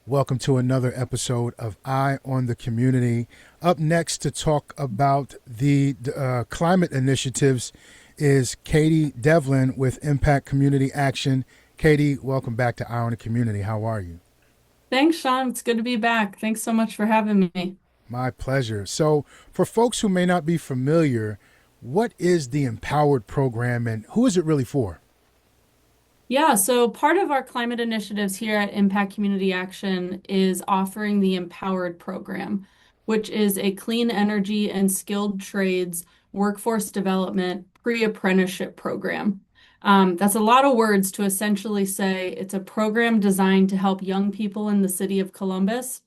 Welcome to another episode of Eye on the Community. Up next to talk about the climate initiatives is Katie Devlin with Impact Community Action. Katie, welcome back to Eye on the Community. How are you? Thanks, Sean. It's good to be back. Thanks so much for having me. My pleasure. So, for folks who may not be familiar, what is the Empowered program and who is it really for? Yeah, so part of our climate initiatives here at Impact Community Action is offering the Empowered program, which is a clean energy and skilled trades workforce development pre-apprenticeship program. That's a lot of words to essentially say it's a program designed to help young people in the city of Columbus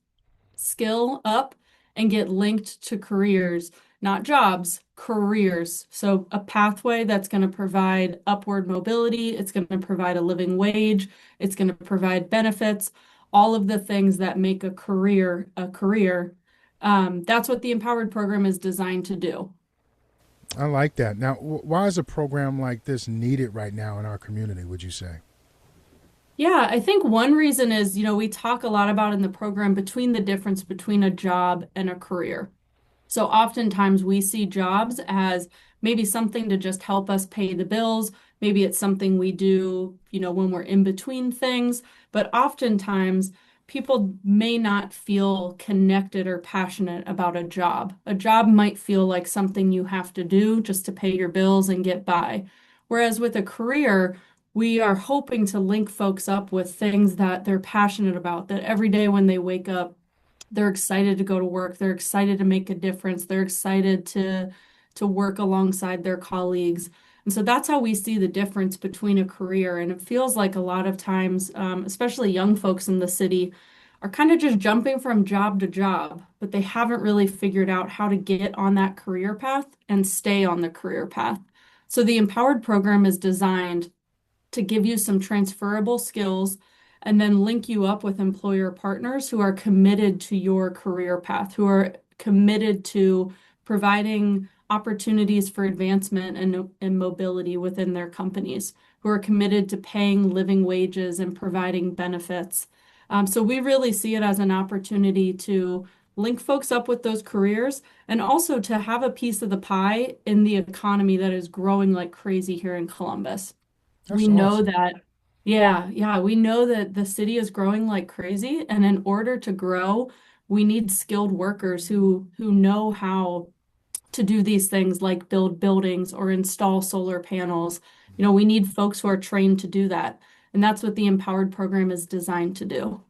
skill up and get linked to careers, not jobs, careers. So a pathway that's going to provide upward mobility, it's going to provide a living wage, it's going to provide benefits, all of the things that make a career a career. That's what the Empowered program is designed to do. I like that. Now, why is a program like this needed right now in our community, would you say? Yeah, I think one reason is, we talk a lot about in the program between the difference between a job and a career. So oftentimes we see jobs as maybe something to just help us pay the bills. Maybe it's something we do, when we're in between things. But oftentimes people may not feel connected or passionate about a job. A job might feel like something you have to do just to pay your bills and get by. Whereas with a career, we are hoping to link folks up with things that they're passionate about, that every day when they wake up, they're excited to go to work. They're excited to make a difference. They're excited to work alongside their colleagues. And so that's how we see the difference between a career. And it feels like a lot of times, especially young folks in the city, are kind of just jumping from job to job, but they haven't really figured out how to get on that career path and stay on the career path. So the Empowered program is designed to give you some transferable skills and then link you up with employer partners who are committed to your career path, who are committed to providing opportunities for advancement and mobility within their companies, who are committed to paying living wages and providing benefits. So we really see it as an opportunity to link folks up with those careers and also to have a piece of the pie in the economy that is growing like crazy here in Columbus. That's We know awesome. that, yeah, we know that the city is growing like crazy, and in order to grow, we need skilled workers who know how to do these things like build buildings or install solar panels. We need folks who are trained to do that, and that's what the Empowered program is designed to do.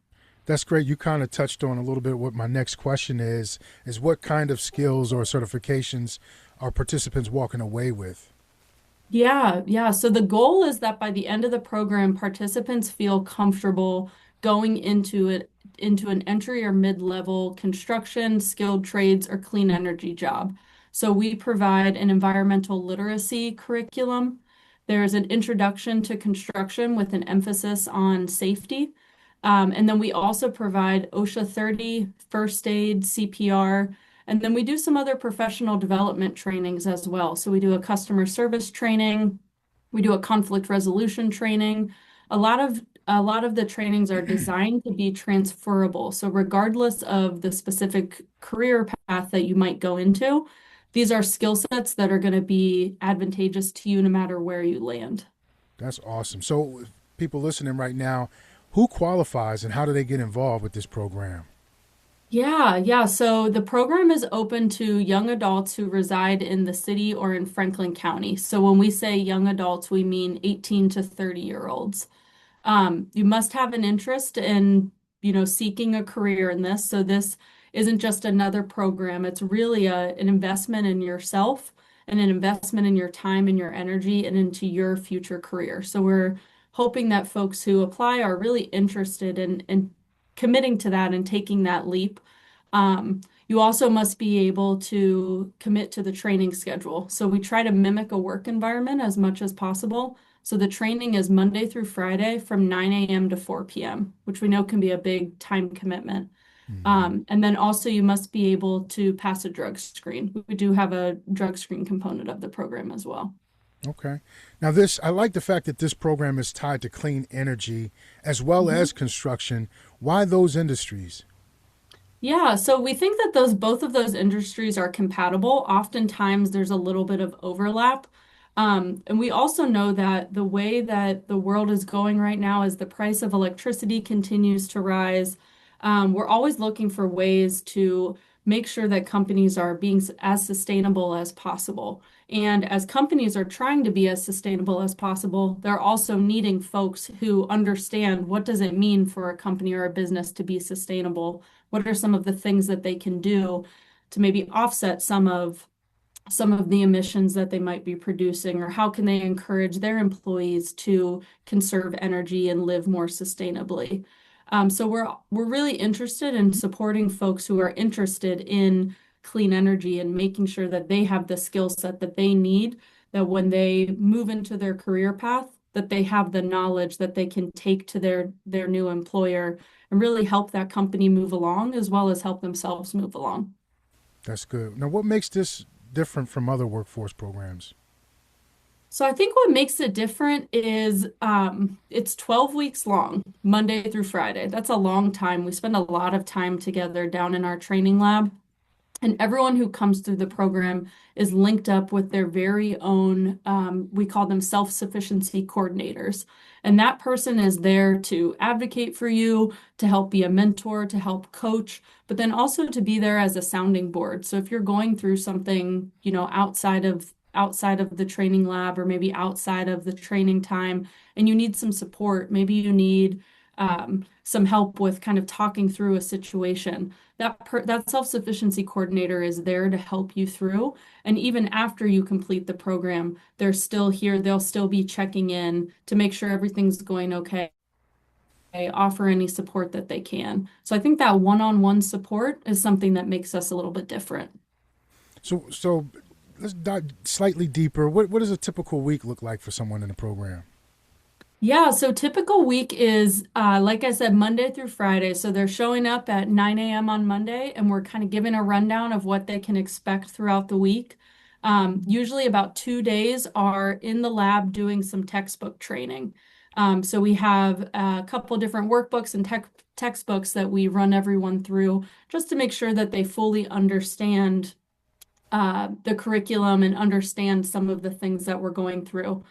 That's great. You kind of touched on a little bit what my next question is what kind of skills or certifications are participants walking away with? Yeah. So the goal is that by the end of the program, participants feel comfortable going into an entry or mid-level construction, skilled trades, or clean energy job. So we provide an environmental literacy curriculum. There's an introduction to construction with an emphasis on safety. And then we also provide OSHA 30, first aid, CPR, and then we do some other professional development trainings as well. So we do a customer service training, we do a conflict resolution training. A lot of the trainings are designed to be transferable. So regardless of the specific career path that you might go into, these are skill sets that are going to be advantageous to you no matter where you land. That's awesome. So, people listening right now, who qualifies and how do they get involved with this program? Yeah. So the program is open to young adults who reside in the city or in Franklin County. So when we say young adults, we mean 18 to 30-year-olds. You must have an interest in, seeking a career in this. So this isn't just another program. It's really an investment in yourself and an investment in your time and your energy and into your future career. So we're hoping that folks who apply are really interested in committing to that and taking that leap. You also must be able to commit to the training schedule. So we try to mimic a work environment as much as possible. So the training is Monday through Friday from 9 a.m. to 4 p.m., which we know can be a big time commitment. Hmm. And then also you must be able to pass a drug screen. We do have a drug screen component of the program as well. Okay. Now, this, I like the fact that this program is tied to clean energy as well as construction. Why those industries? Yeah, so we think that those both of those industries are compatible. Oftentimes there's a little bit of overlap. And we also know that the way that the world is going right now as the price of electricity continues to rise, we're always looking for ways to make sure that companies are being as sustainable as possible. And as companies are trying to be as sustainable as possible, they're also needing folks who understand what does it mean for a company or a business to be sustainable. What are some of the things that they can do to maybe offset some of the emissions that they might be producing, or how can they encourage their employees to conserve energy and live more sustainably? So we're really interested in supporting folks who are interested in clean energy and making sure that they have the skill set that they need, that when they move into their career path, that they have the knowledge that they can take to their new employer and really help that company move along as well as help themselves move along. That's good. Now, what makes this different from other workforce programs? So I think what makes it different is it's 12 weeks long, Monday through Friday. That's a long time. We spend a lot of time together down in our training lab. And everyone who comes through the program is linked up with their very own, we call them self-sufficiency coordinators. And that person is there to advocate for you, to help be a mentor, to help coach, but then also to be there as a sounding board. So if you're going through something, outside of the training lab or maybe outside of the training time and you need some support, maybe you need some help with kind of talking through a situation. That self-sufficiency coordinator is there to help you through. And even after you complete the program, they're still here. They'll still be checking in to make sure everything's going okay, offer any support that they can. So I think that one-on-one support is something that makes us a little bit different. So let's dive slightly deeper. What does a typical week look like for someone in the program? Yeah, so typical week is, like I said, Monday through Friday. So they're showing up at 9 a.m. on Monday, and we're kind of giving a rundown of what they can expect throughout the week. Usually, about 2 days are in the lab doing some textbook training. So we have a couple different workbooks and textbooks that we run everyone through just to make sure that they fully understand the curriculum and understand some of the things that we're going through.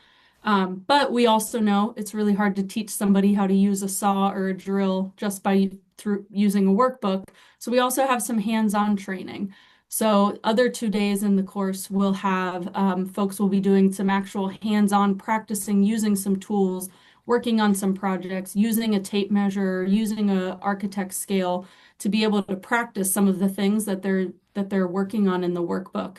But we also know it's really hard to teach somebody how to use a saw or a drill just by through using a workbook. So we also have some hands-on training. So other 2 days in the course, we'll have folks will be doing some actual hands-on practicing using some tools, working on some projects, using a tape measure, using a architect scale to be able to practice some of the things that they're working on in the workbook.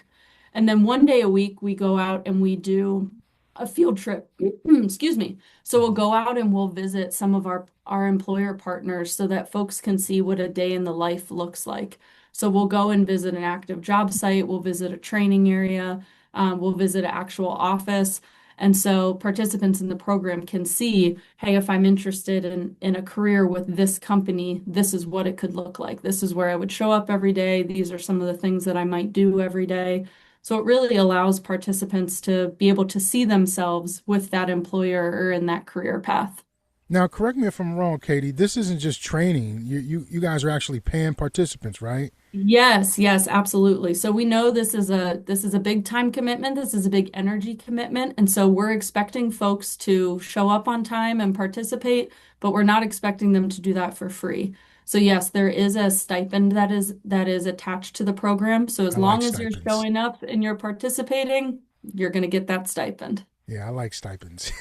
And then 1 day a week, we go out and we do a field trip. Excuse me. So we'll go out and we'll visit some of our employer partners so that folks can see what a day in the life looks like. So we'll go and visit an active job site, we'll visit a training area, we'll visit an actual office. And so participants in the program can see, hey, if I'm interested in a career with this company, this is what it could look like. This is where I would show up every day. These are some of the things that I might do every day. So it really allows participants to be able to see themselves with that employer or in that career path. Now, correct me if I'm wrong, Katie. This isn't just training. You guys are actually paying participants, right? Yes, yes, absolutely. So we know this is a big time commitment. This is a big energy commitment. And so we're expecting folks to show up on time and participate, but we're not expecting them to do that for free. So yes, there is a stipend that is attached to the program. So as I like long as you're stipends. showing up and you're participating, you're going to get that stipend. Yeah, I like stipends.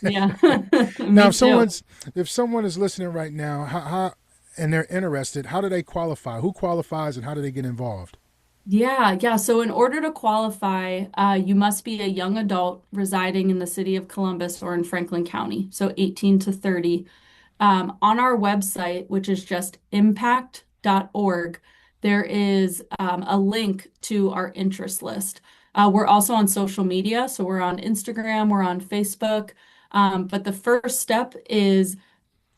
Yeah, Now, me too. if someone is listening right now, and they're interested, how do they qualify? Who qualifies, and how do they get involved? Yeah, yeah. So in order to qualify, you must be a young adult residing in the city of Columbus or in Franklin County, so 18 to 30. On our website, which is just impact.org, there is a link to our interest list. We're also on social media, so we're on Instagram, we're on Facebook. But the first step is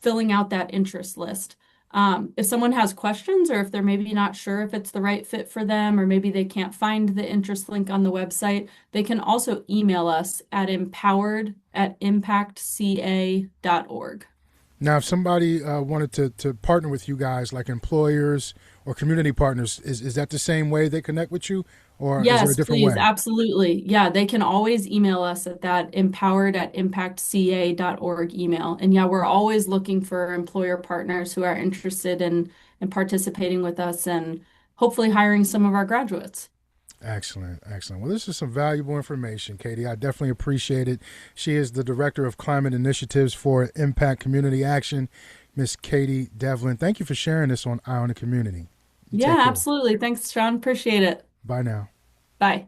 filling out that interest list. If someone has questions or if they're maybe not sure if it's the right fit for them, or maybe they can't find the interest link on the website, they can also email us at empowered@impactca.org. Now, if somebody wanted to partner with you guys, like employers or community partners, is that the same way they connect with you, or is there a Yes, different please. way? Absolutely. Yeah, they can always email us at that empowered@impactca.org email. And yeah, we're always looking for employer partners who are interested in participating with us and hopefully hiring some of our graduates. Excellent, excellent. Well, this is some valuable information, Katie. I definitely appreciate it. She is the Director of Climate Initiatives for Impact Community Action, Miss Katie Devlin. Thank you for sharing this on Eye on the Community. You take Yeah, care. absolutely. Thanks, Sean. Appreciate it. Bye now. Bye.